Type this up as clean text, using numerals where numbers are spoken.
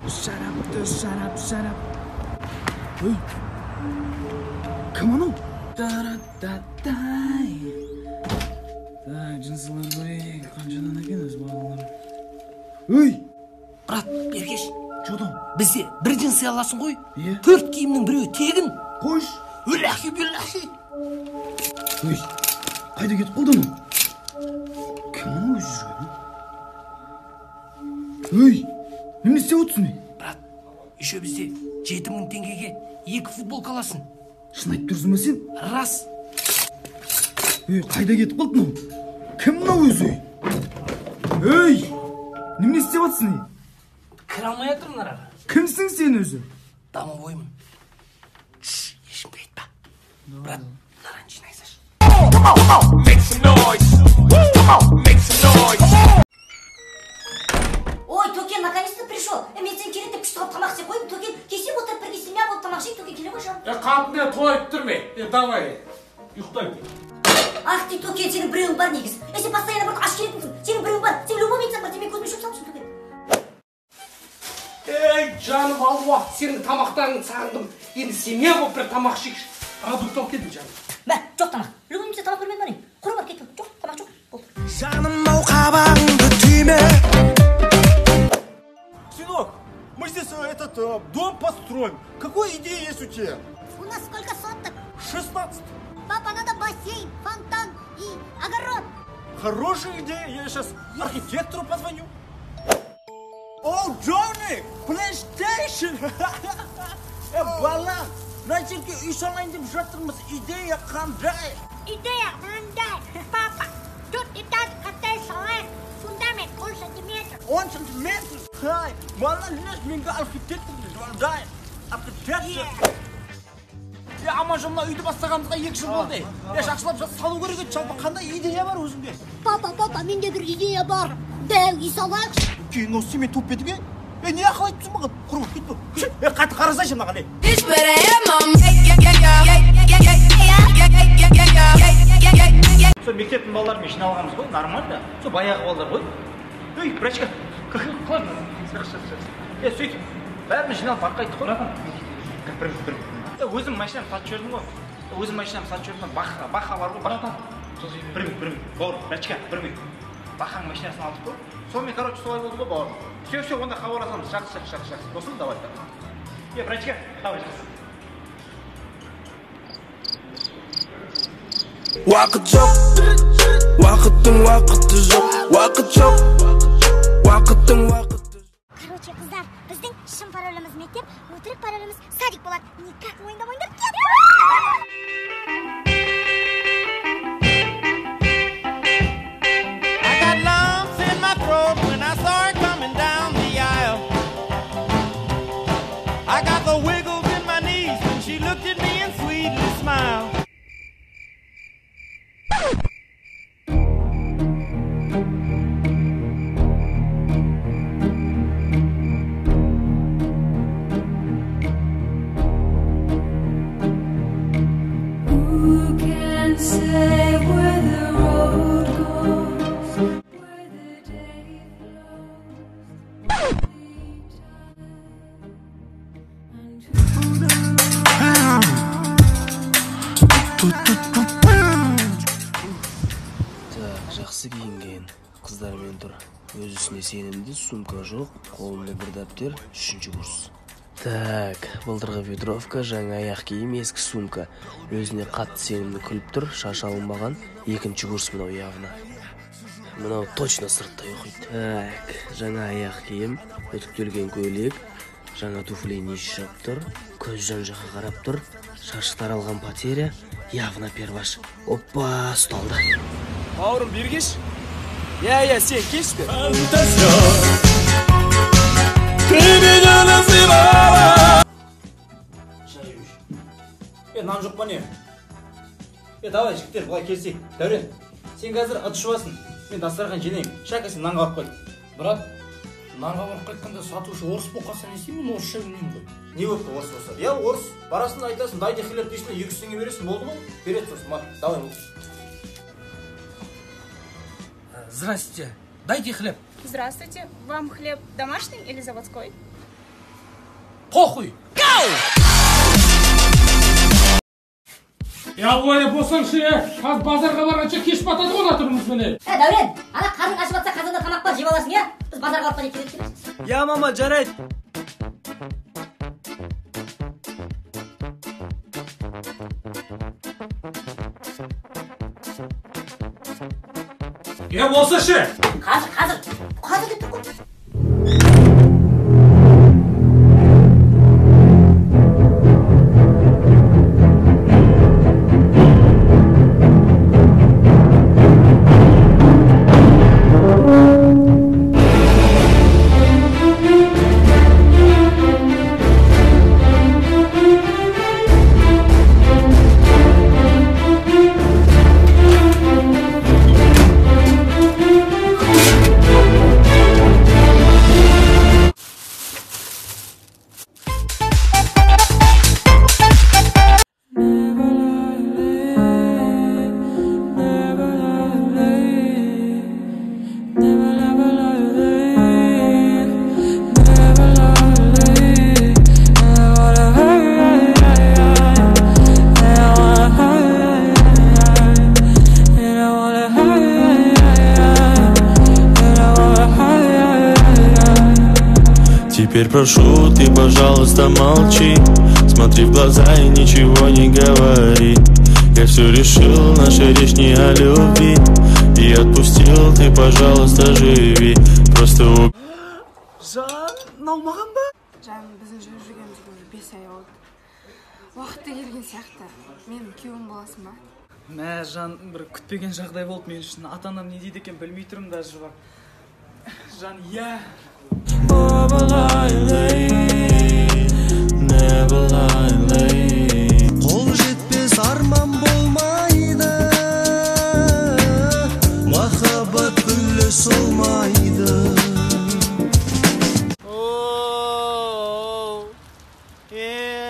Shut up. Ой, кім анау? Так, жынсылар көрейік, қаншадан екен өз балаларым. Ой! Брат, Бергеш, Жодам. бізде бір жынсы аласың ғой? Е? 4 киімнің біреуі тегін. Қош! Өләхи беләхи. Ой, қайда кетіп қалды мұ? Кім анау өзі жүрген? Ой, неме істеп отырсың? Брат, еще бізде 7000 теңгеге 2 футболка аласың. Шын айтып тұрсың ба сен? Рас. Ой, қайда кетіп қалды мынау? Кім мынау өзі? Ой, неме істеп отырсың? Кіре алмай жатырмын араға. Кімсің сен өзі? Дамы боймын. Ешкімге айтпа. Брат, наран жинайсаш. Make some noise. Ой, Төкен наконец-то пришел. Мен сен керек деп күшті қылып тамақ істеп қойдым. Төкен кесе отырып бірге семья болып тамақ жейік. Төкен келе ғой жаным. Қапына тойып тұрмай. Давай. Ұйықтайын. Ах ты, Төкен, сенің біреуің бар негіз. Сен постоянно бір аш келетінсің. Сенің біреуің бар. Сен любовницаң бар. Демек көзіме шөп салыпсың, Төкен. Ей, жаным, ал уақыт сенің тамақтарыңды сағындым. Енді семья болып бір тамақ ішейікші. Продукт алып келдім, жаным. Бә, жоқ тамақ. Любовница тамақ көрмеген бар ең. Құры бар, кеттім. Жоқ, тамақ жоқ. Болды. Жаным-ау қабағыңды түйме. Сынок, мы здесь дом построим. Какой идея есть у тебя? У нас сколько соток? 16. Папа, надо бассейн, фонтан и огород. Хорошая идея. Я сейчас архитектору позвоню. О, Джонни, PlayStation. Бала, мына жерге үй салайын деп жатырмыз. Идея қандай? Идея мынандай. Папа, тут и так қандай салайық. Фундамент 10 сантиметр. 10 сантиметр. Хай, бала, лес менге архитектор звондайын. Архитектор. Аман жолына үйді бастағанымызға 2 жыл болды. Жақсылап салу керек еді. Жалпы қандай идея бар өзіңде? Папа, менде бір идея бар. Дәу үй салайықшы. Кейін осы сен туып кетуге? Не ақыл айтыпсың маған? Құрып кетпе. Қатты қарасайшы маған. Сол мектептің балаларымен жиналғанбыз ғой, нормально. Сол баяғы балалар ғой. Ей, брачка, қалай? Сөйтіп, бәріміз жиналып арқа айттық қой. Бір. Өзім машинам сатып жүрдім ғой. Баха бар ғой, баха. Бір минут, бауыр, брачка, бір минут. Баханың машинасын алдық қой. Сонымен, короче, солай болды ғой, бауыр. Все, онда хабарласамыз. Жақсы. Досын, давай. Брачка, давай, жақсы. Уақыт жоқ, уақыттың уақыты жоқ, уақыт жоқ, уақыттың уақыты. Короче, қыздар, біздің шын пароліміз мектеп, өтірік пароліміз садик болады. Никак ойындап кет. I got lumps in my throat when I saw her coming down the aisle. I got the wiggles in my knees when she looked at me and sweetly smiled. Who can say where the road goes, where the day flows, Так, жақсы киінген. Қыздармен тұр. Өз үстіне сенімді, сумка жоқ, қолында бір дәптер, 3-ші курс. Так, былтырғы ветровка, жаңа аяқ киім, ескі сумка. Өзіне қатты сенімді күліп тұр, шаш алынбаған, 2-ші курс мынау яғына. Мынау точно сырттай оқиды. Так, жаңа аяқ киім, үтіктелген көйлек, жаңа туфли ниш жап тұр, көз жан-жаққа қарап тұр, шашы таралған потеря, явно перваш. Опа, ұсталды. Бауырым, Бергеш? Я, сен кешті. Нан жоқ па не? Давай, жігіттер, бұлай келсек. Дәурен, сен қазір ыдыс жуасың. Мен дастархан жинаймын. Шака, сен нанға барып қой. Брат, нанға барып қайтқанда сатушы орыс болып қалса не істеймін? Мен орысша білмеймін ғой. Не болып орыс болса? Орыс. Барасың айтасың, дайте хлеб дейсің, 200 теңге бересің, болды ғой? Береді сосын, давай. Здравствуйте. Дайте хлеб. Здравствуйте. Вам хлеб домашний или заводской? похуй. Ойна болсаңшы, аз базарға барғанша кеш батады ғой натырмыз міне. Дәурен, ана қарның ашып атса қазанда тамақ бар жеп аласың, иә? Біз базарға барып кетеміз. Я, мама, жарайды. Болса ше? Қазір деп тұр ғой. Теперь прошу, ты, пожалуйста, молчи. Смотри в глаза и ничего не говори. Я все решил, наша речь не о любви. И отпустил, ты, пожалуйста, живи. Просто Жан, наумаған ба? Жан, біздің жүргенімізге уже 5 ай болды. Уақыты келген сияқты. Менің күйеуім боласың ба? Мә, Жан, бір күтпеген жағдай болды мен үшін. Ата-анам не дейді екен білмей тұрмын даже бар. Жан, иә. Қол жетпес арман болмайды, махаббат гүлі солмайды. Yeah.